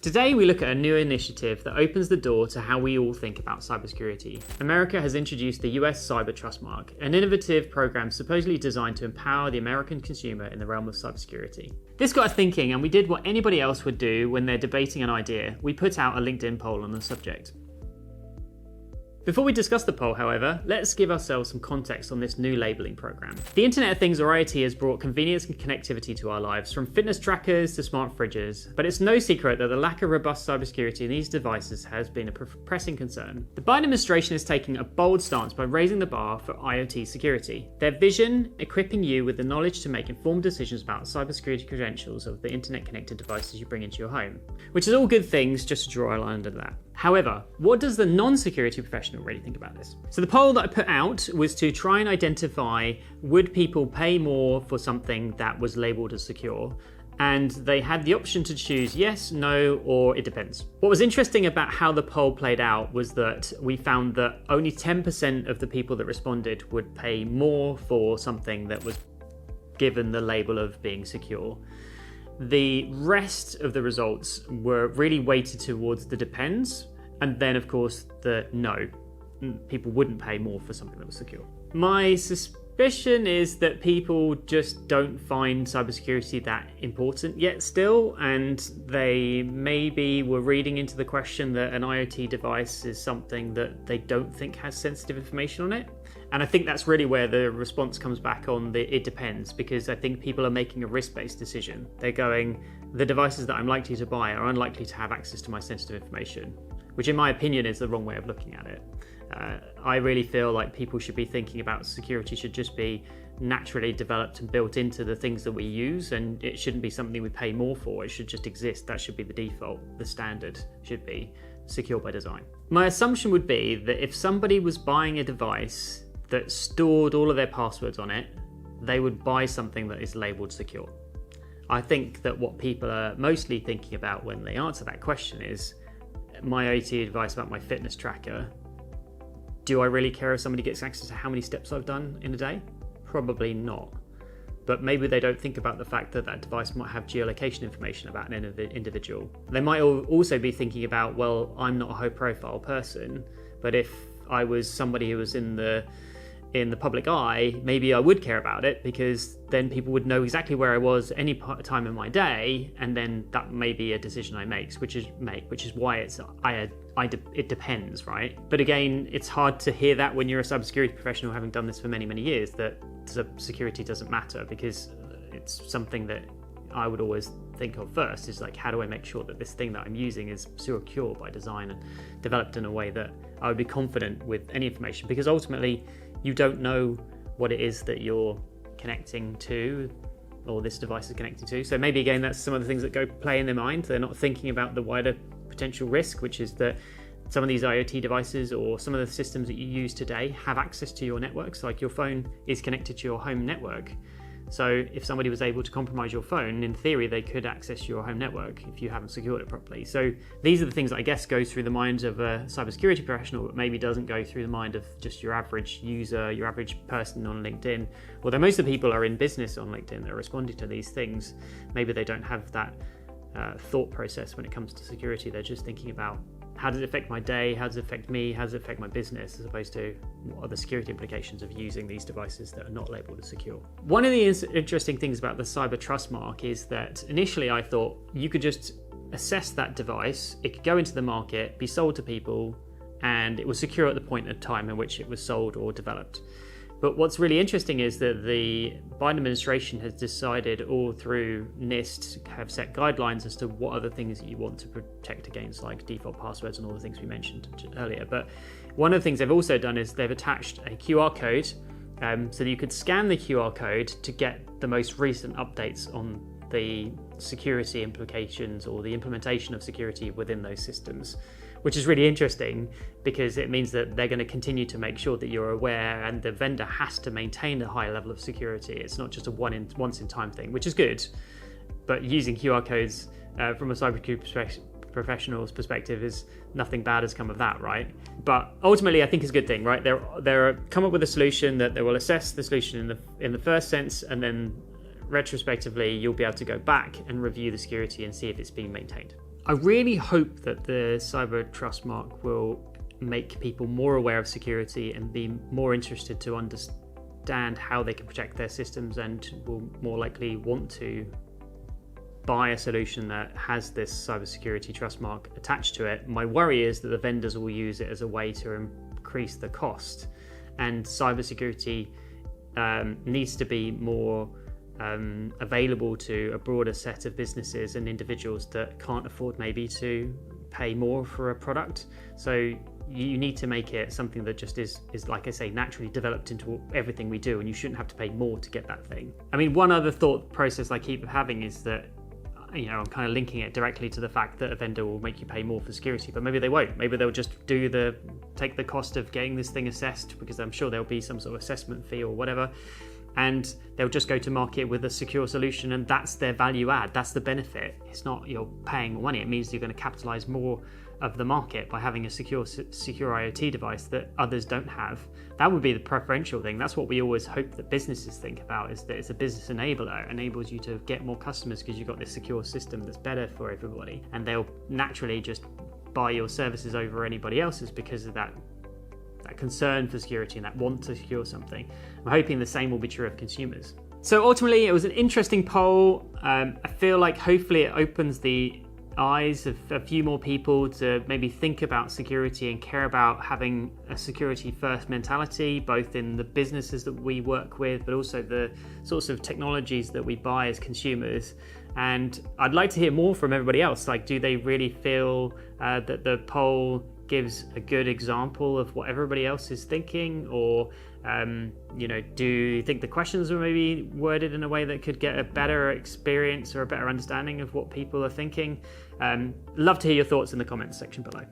Today we look at a new initiative that opens the door to how we all think about cybersecurity. America has introduced the US Cyber Trust Mark, an innovative program supposedly designed to empower the American consumer in the realm of cybersecurity. This got us thinking, and we did what anybody else would do when they're debating an idea. We put out a LinkedIn poll on the subject. Before we discuss the poll, however, let's give ourselves some context on this new labeling program. The Internet of Things, or IoT, has brought convenience and connectivity to our lives, from fitness trackers to smart fridges, but it's no secret that the lack of robust cybersecurity in these devices has been a pressing concern. The Biden administration is taking a bold stance by raising the bar for IoT security. Their vision, equipping you with the knowledge to make informed decisions about cybersecurity credentials of the internet-connected devices you bring into your home, which is all good things, just to draw a line under that. However, what does the non-security professional really think about this? So the poll that I put out was to try and identify, would people pay more for something that was labelled as secure? And they had the option to choose yes, no, or it depends. What was interesting about how the poll played out was that we found that only 10% of the people that responded would pay more for something that was given the label of being secure. The rest of the results were really weighted towards the depends, and then of course the no. People wouldn't pay more for something that was secure. My suspicion is that people just don't find cybersecurity that important yet still, and they maybe were reading into the question that an IoT device is something that they don't think has sensitive information on it. And I think that's really where the response comes back on the it depends, because I think people are making a risk-based decision. They're going, the devices that I'm likely to buy are unlikely to have access to my sensitive information, which in my opinion is the wrong way of looking at it. I really feel like people should be thinking about security should just be naturally developed and built into the things that we use, and it shouldn't be something we pay more for. It should just exist. That should be the default. The standard should be secure by design. My assumption would be that if somebody was buying a device that stored all of their passwords on it, they would buy something that is labelled secure. I think that what people are mostly thinking about when they answer that question is, my IoT advice about my fitness tracker, do I really care if somebody gets access to how many steps I've done in a day? Probably not. But maybe they don't think about the fact that that device might have geolocation information about an individual. They might also be thinking about, well, I'm not a high profile person, but if I was somebody who was in the public eye, maybe I would care about it, because then people would know exactly where I was any time in my day, and then that may be a decision I make, which is why it depends, right? But again, it's hard to hear that when you're a cybersecurity professional, having done this for many, many years, that security doesn't matter, because it's something that I would always think of first, is like, how do I make sure that this thing that I'm using is secure by design and developed in a way that I would be confident with any information, because ultimately you don't know what it is that you're connecting to, or this device is connecting to. So maybe again, that's some of the things that play in their mind. They're not thinking about the wider potential risk, which is that some of these IoT devices or some of the systems that you use today have access to your networks. Like your phone is connected to your home network. So if somebody was able to compromise your phone, in theory, they could access your home network if you haven't secured it properly. So these are the things that I guess go through the minds of a cybersecurity professional, but maybe doesn't go through the mind of just your average user, your average person on LinkedIn. Although most of the people are in business on LinkedIn, they're responding to these things. Maybe they don't have that thought process when it comes to security. They're just thinking about, how does it affect my day? How does it affect me? How does it affect my business? As opposed to, what are the security implications of using these devices that are not labeled as secure? One of the interesting things about the Cyber Trust Mark is that initially I thought you could just assess that device, it could go into the market, be sold to people, and it was secure at the point of time in which it was sold or developed. But what's really interesting is that the Biden administration has decided, all through NIST, have set guidelines as to what other things that you want to protect against, like default passwords and all the things we mentioned earlier. But one of the things they've also done is they've attached a QR code so that you could scan the QR code to get the most recent updates on the security implications or the implementation of security within those systems, which is really interesting, because it means that they're going to continue to make sure that you're aware, and the vendor has to maintain a high level of security. It's not just a once in time thing, which is good, but using QR codes from a cybersecurity professional's perspective is nothing bad has come of that, right? But ultimately, I think it's a good thing, right? They're come up with a solution that they will assess the solution in the first sense, and then retrospectively you'll be able to go back and review the security and see if it's being maintained. I really hope that the cyber trust mark will make people more aware of security and be more interested to understand how they can protect their systems, and will more likely want to buy a solution that has this cybersecurity trust mark attached to it. My worry is that the vendors will use it as a way to increase the cost, and cybersecurity needs to be more available to a broader set of businesses and individuals that can't afford maybe to pay more for a product. So you need to make it something that just is like I say, naturally developed into everything we do, and you shouldn't have to pay more to get that thing. I mean, one other thought process I keep having is that, you know, I'm kind of linking it directly to the fact that a vendor will make you pay more for security, but maybe they won't. Maybe they'll just take the cost of getting this thing assessed, because I'm sure there'll be some sort of assessment fee or whatever, and they'll just go to market with a secure solution, and that's their value add. That's the benefit. It's not you're paying more money. It means you're going to capitalize more of the market by having a secure IoT device that others don't have. That would be the preferential thing. That's what we always hope that businesses think about, is that it's a business enabler. It enables you to get more customers because you've got this secure system that's better for everybody, and they'll naturally just buy your services over anybody else's because of that concern for security and that want to secure something. I'm hoping the same will be true of consumers. So ultimately, it was an interesting poll. I feel like hopefully it opens the eyes of a few more people to maybe think about security and care about having a security first mentality, both in the businesses that we work with, but also the sorts of technologies that we buy as consumers. And I'd like to hear more from everybody else. Like, do they really feel that the poll gives a good example of what everybody else is thinking? Or do you think the questions were maybe worded in a way that could get a better experience or a better understanding of what people are thinking? Love to hear your thoughts in the comments section below.